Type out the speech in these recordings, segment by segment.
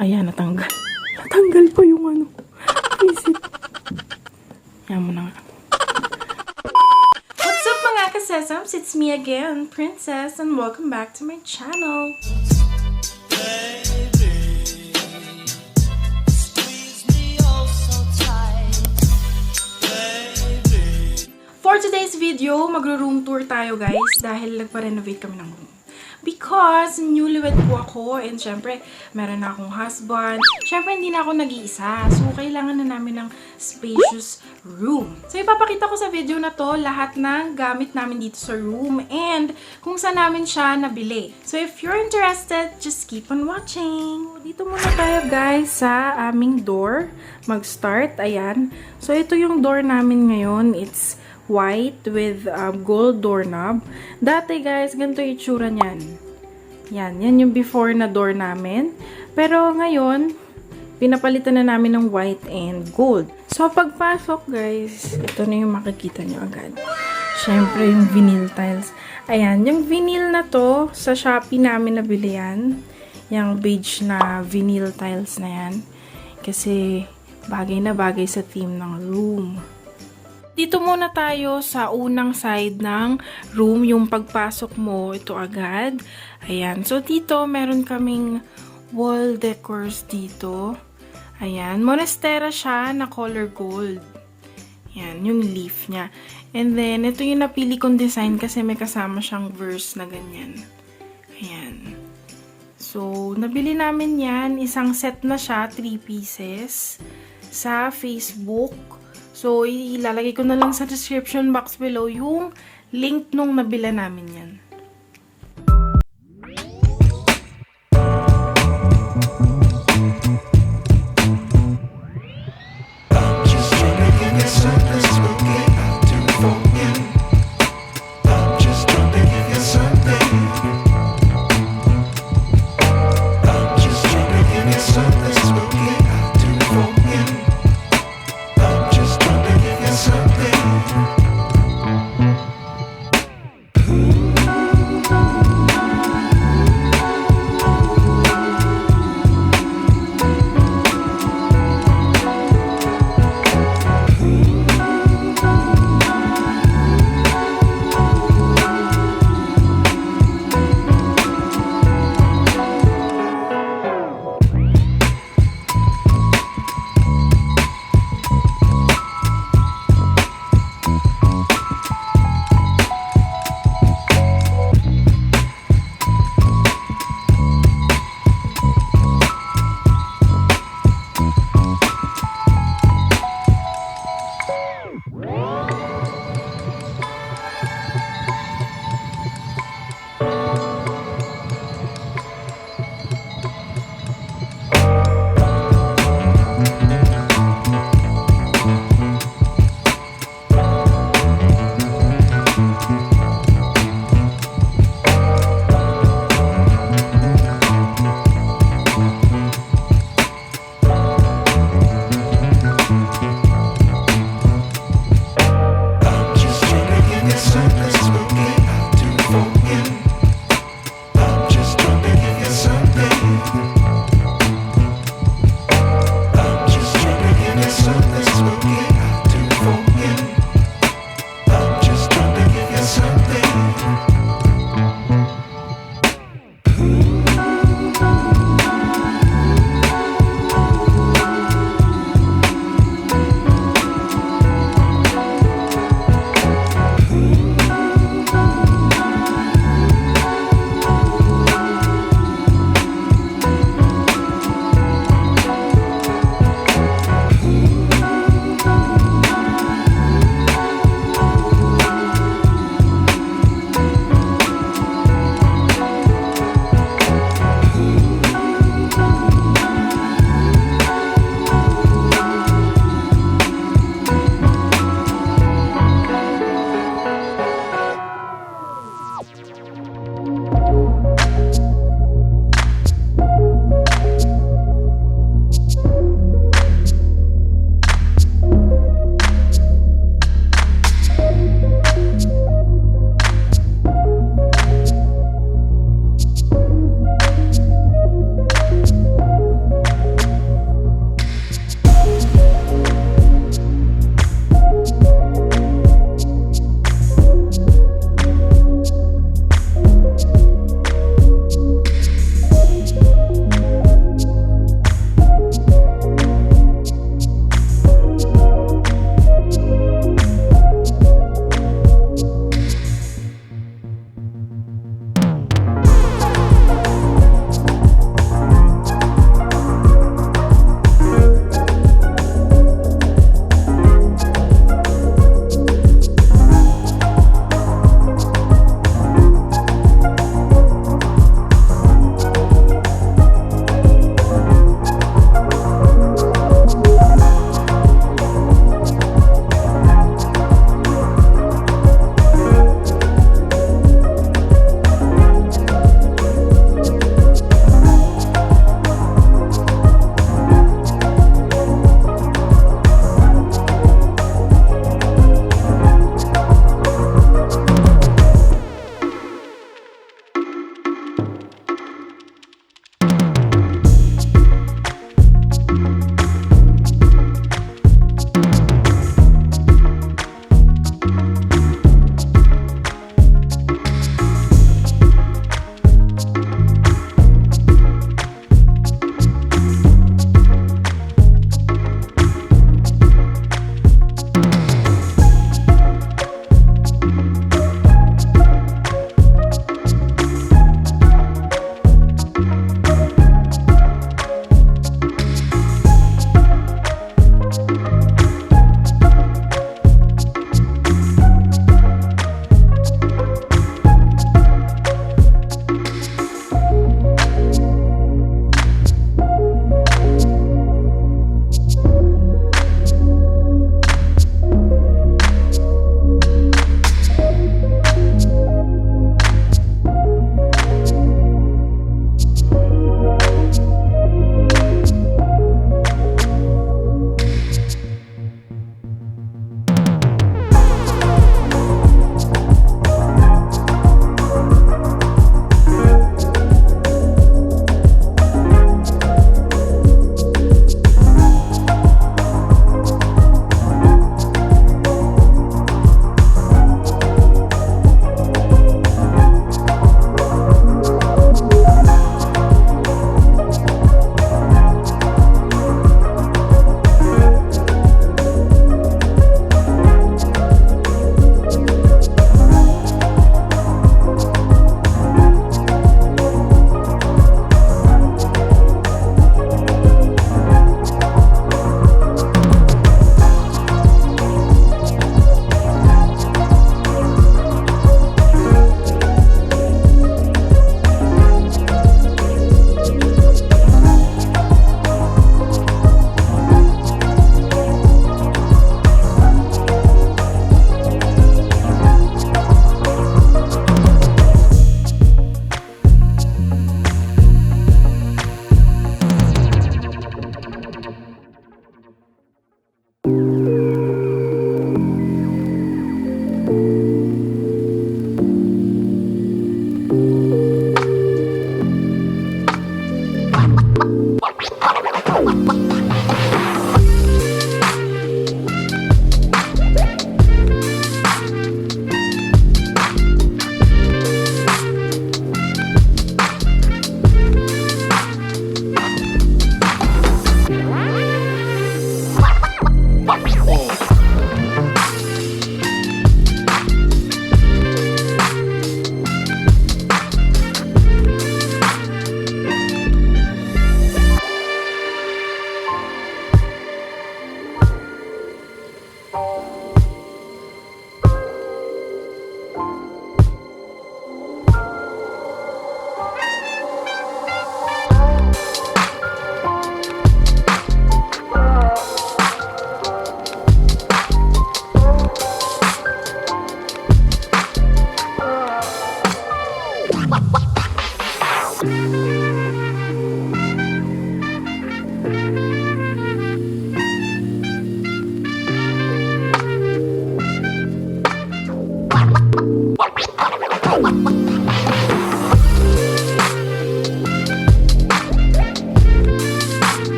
Ayan, natanggal. Natanggal pa yung ano. Visit. Yan mo na nga. What's up mga ka-Cessumz? It's me again, Princess, and welcome back to my channel. For today's video, magro-room tour tayo guys dahil nagpa-renovate kami ng room. Because newlywed po ako and syempre meron na akong husband. Syempre hindi na ako nag-iisa. So kailangan na namin ng spacious room. So ipapakita ko sa video na to lahat ng gamit namin dito sa room and kung saan namin siya nabili. So if you're interested, just keep on watching. Dito muna tayo guys sa aming door. Mag-start. Ayan. So ito yung door namin ngayon. It's white with gold doorknob. Dati guys, ganito yung itsura niyan. Yan yung before na door namin. Pero ngayon, pinapalitan na namin ng white and gold. So pagpasok guys, ito na yung makikita nyo agad. Syempre yung vinyl tiles. Ayan, yung vinyl na to, sa Shopee namin nabili yan. Yung beige na vinyl tiles na yan. Kasi bagay na bagay sa theme ng room. Dito muna tayo sa unang side ng room, yung pagpasok mo, ito agad. Ayan, so dito meron kaming wall decors dito. Ayan, monstera siya na color gold. Ayan, yung leaf niya. And then, ito yung napili kong design kasi may kasama siyang verse na ganyan. Ayan. So, nabili namin yan. Isang set na siya, 3 pieces, sa Facebook. So, ilalagay ko na lang sa description box below yung link nung nabila namin yan.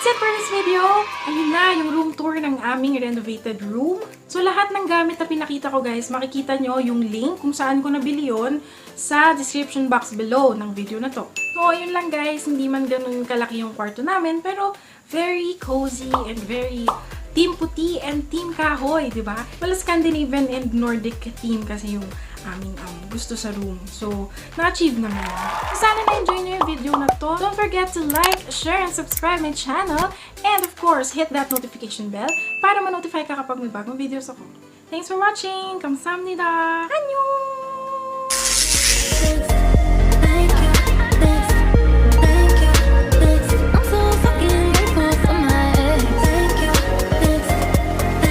that's it for this video. Ayun na, yung room tour ng aming renovated room. So, lahat ng gamit na pinakita ko guys, makikita nyo yung link kung saan ko nabili yun sa description box below ng video na to. So, ayun lang guys, hindi man ganun kalaki yung kwarto namin, pero very cozy and very team puti and team kahoy, di ba? Well, Scandinavian and Nordic theme kasi yung aming gusto sa room. So, na-achieve naman yun. Sana na-enjoy nyo yung video na to. Don't forget to like, share, and subscribe my channel. And of course, hit that notification bell para ma-notify ka kapag may bagong videos ako. Thanks for watching! 감사합니다! 안녕!